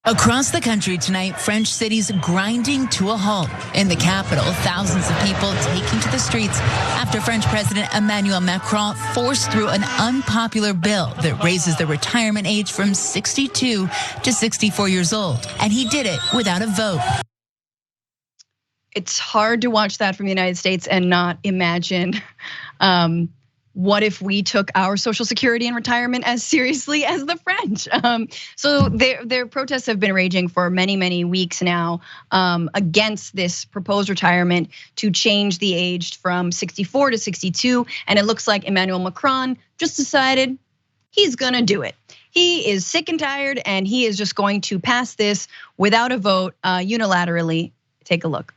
Across the country tonight, French cities grinding to a halt. In the capital, thousands of people taking to the streets after French President Emmanuel Macron forced through an unpopular bill that raises the retirement age from 62 to 64 years old. And he did it without a vote. It's hard to watch that from the United States and not imagine what if we took our Social Security and retirement as seriously as the French? So their protests have been raging for many, many weeks now against this proposed retirement to change the age from 64 to 62. And it looks like Emmanuel Macron just decided he's gonna do it. He is sick and tired and he is just going to pass this without a vote unilaterally. Take a look.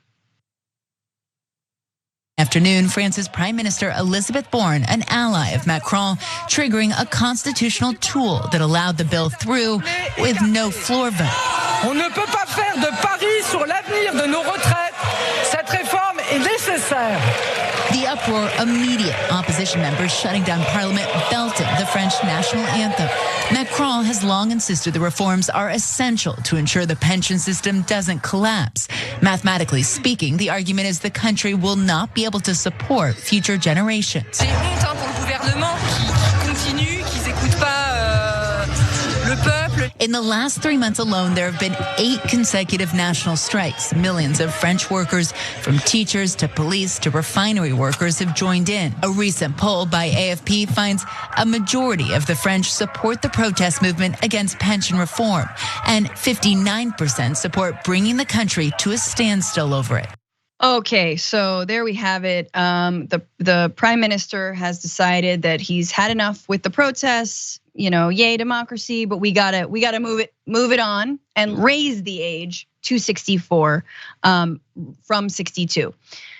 Afternoon, France's Prime Minister Élisabeth Borne, an ally of Macron, triggering a constitutional tool that allowed the bill through with no floor vote. On ne peut pas faire de paris sur l'avenir de nos retraites. Cette réforme est nécessaire. The uproar immediate. Opposition members shutting down parliament, belting the French national anthem. Macron has long insisted the reforms are essential to ensure the pension system doesn't collapse. Mathematically speaking, the argument is the country will not be able to support future generations. C'est honte pour le gouvernement qui continue, qui n'écoute pas le peuple. In the last 3 months alone, there have been 8 consecutive national strikes. Millions of French workers, from teachers to police to refinery workers, have joined in. A recent poll by AFP finds a majority of the French support the protest movement against pension reform, and 59% support bringing the country to a standstill over it. Okay, so there we have it. The prime minister has decided that he's had enough with the protests. You know, yay democracy, but we gotta move it on and raise the age to 64 from 62.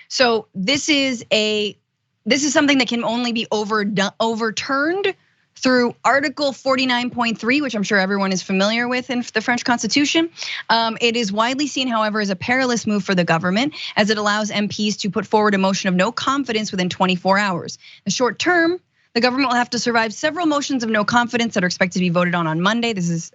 So this is something that can only be overturned through Article 49.3, which I'm sure everyone is familiar with in the French Constitution. It is widely seen, however, as a perilous move for the government, as it allows MPs to put forward a motion of no confidence within 24 hours. The short term, the government will have to survive several motions of no confidence that are expected to be voted on Monday. This is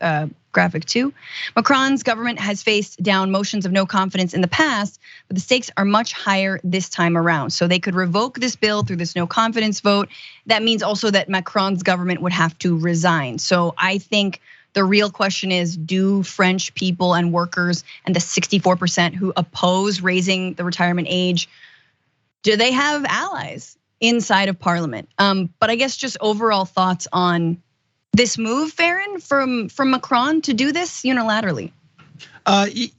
graphic 2. Macron's government has faced down motions of no confidence in the past, but the stakes are much higher this time around. So they could revoke this bill through this no confidence vote. That means also that Macron's government would have to resign. So I think the real question is, do French people and workers and the 64% who oppose raising the retirement age, do they have allies inside of parliament? But I guess just overall thoughts on this move, Farron, from Macron to do this unilaterally.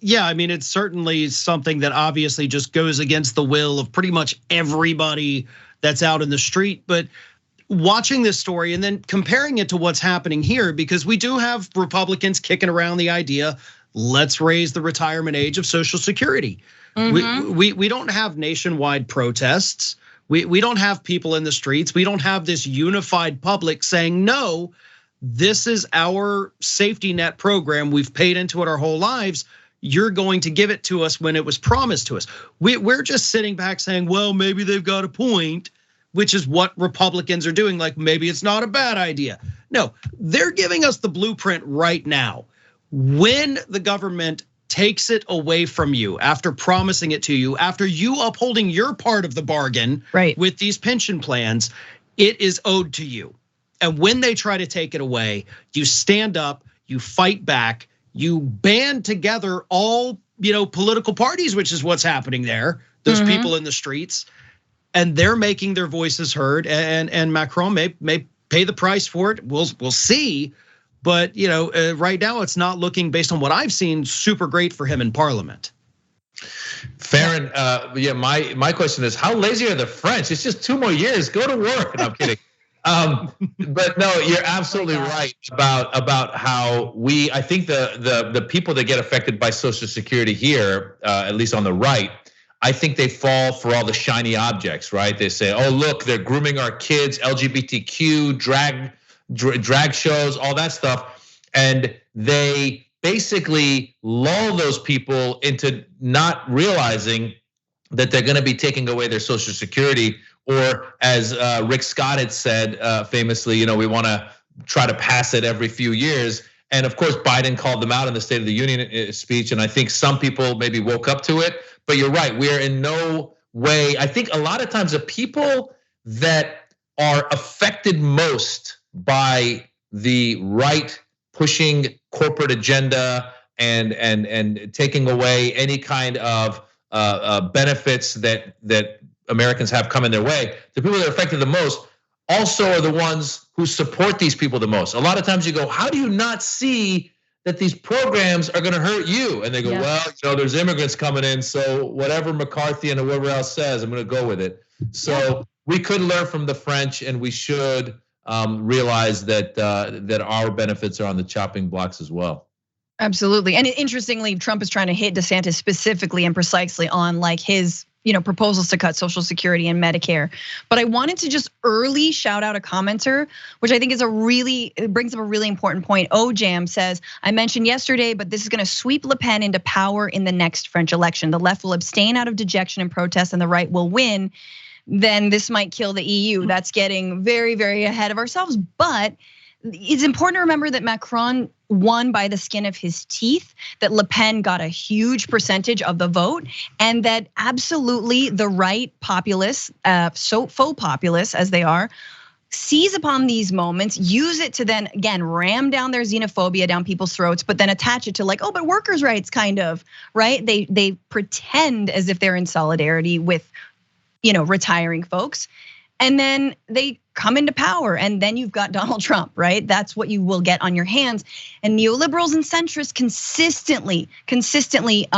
Yeah, I mean, it's certainly something that obviously just goes against the will of pretty much everybody that's out in the street. But watching this story and then comparing it to what's happening here, because we do have Republicans kicking around the idea, let's raise the retirement age of Social Security. We don't have nationwide protests. We don't have people in the streets. We don't have this unified public saying, no, this is our safety net program. We've paid into it our whole lives. You're going to give it to us when it was promised to us. We're just sitting back saying, well, maybe they've got a point, which is what Republicans are doing. Like, maybe it's not a bad idea. No, they're giving us the blueprint right now. When the government takes it away from you after promising it to you, after you upholding your part of the bargain with these pension plans, it is owed to you. And when they try to take it away, you stand up, you fight back, you band together all, political parties, which is what's happening there, those people in the streets, and they're making their voices heard, and Macron may pay the price for it. We'll see. But right now it's not looking, based on what I've seen, super great for him in Parliament. Farron, yeah, my question is, how lazy are the French? It's just 2 more years. Go to work. No, I'm kidding. But no, you're absolutely right about how I think the people that get affected by Social Security here, at least on the right, I think they fall for all the shiny objects, right? They say, oh, look, they're grooming our kids, LGBTQ, drag shows, all that stuff. And they basically lull those people into not realizing that they're gonna be taking away their Social Security, or as Rick Scott had said famously, we wanna try to pass it every few years. And of course, Biden called them out in the State of the Union speech. And I think some people maybe woke up to it, but you're right. We are in no way, I think a lot of times the people that are affected most by the right pushing corporate agenda and taking away any kind of benefits that Americans have coming their way, the people that are affected the most also are the ones who support these people the most. A lot of times you go, how do you not see that these programs are gonna hurt you? And they go, well, there's immigrants coming in, so whatever McCarthy and whoever else says, I'm gonna go with it. So we could learn from the French, and we should realize that our benefits are on the chopping blocks as well. Absolutely, and interestingly, Trump is trying to hit DeSantis specifically and precisely on like his proposals to cut Social Security and Medicare. But I wanted to just early shout out a commenter, which I think is it brings up a really important point. OJam says, I mentioned yesterday, but this is gonna sweep Le Pen into power in the next French election. The left will abstain out of dejection and protest, and the right will win. Then this might kill the EU. That's getting very, very ahead of ourselves. But it's important to remember that Macron won by the skin of his teeth, that Le Pen got a huge percentage of the vote, and that absolutely the right populists, so faux populists as they are, seize upon these moments, use it to then again ram down their xenophobia down people's throats, but then attach it to like, oh, but workers' rights kind of, right? They pretend as if they're in solidarity with retiring folks. And then they come into power, and then you've got Donald Trump, right? That's what you will get on your hands. And neoliberals and centrists consistently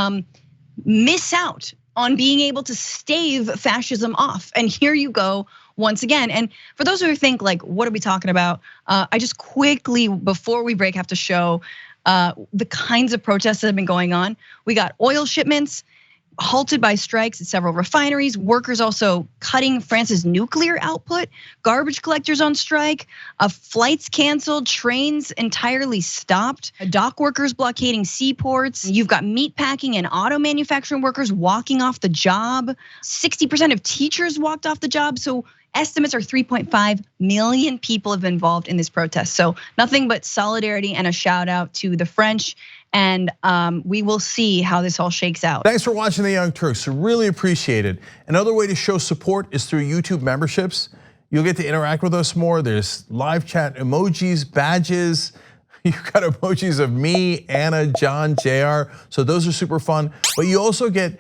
miss out on being able to stave fascism off. And here you go once again. And for those who think like, what are we talking about? I just quickly, before we break, have to show the kinds of protests that have been going on. We got oil shipments halted by strikes at several refineries, workers also cutting France's nuclear output, garbage collectors on strike, flights canceled, trains entirely stopped, dock workers blockading seaports. You've got meatpacking and auto manufacturing workers walking off the job. 60% of teachers walked off the job. So estimates are 3.5 million people have been involved in this protest. So nothing but solidarity and a shout out to the French. And we will see how this all shakes out. Thanks for watching The Young Turks, really appreciate it. Another way to show support is through YouTube memberships. You'll get to interact with us more. There's live chat emojis, badges. You've got emojis of me, Anna, John, JR. So those are super fun. But you also get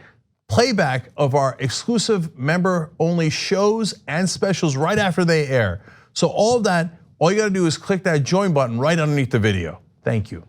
playback of our exclusive member-only shows and specials right after they air. So all of that, all you gotta do is click that join button right underneath the video. Thank you.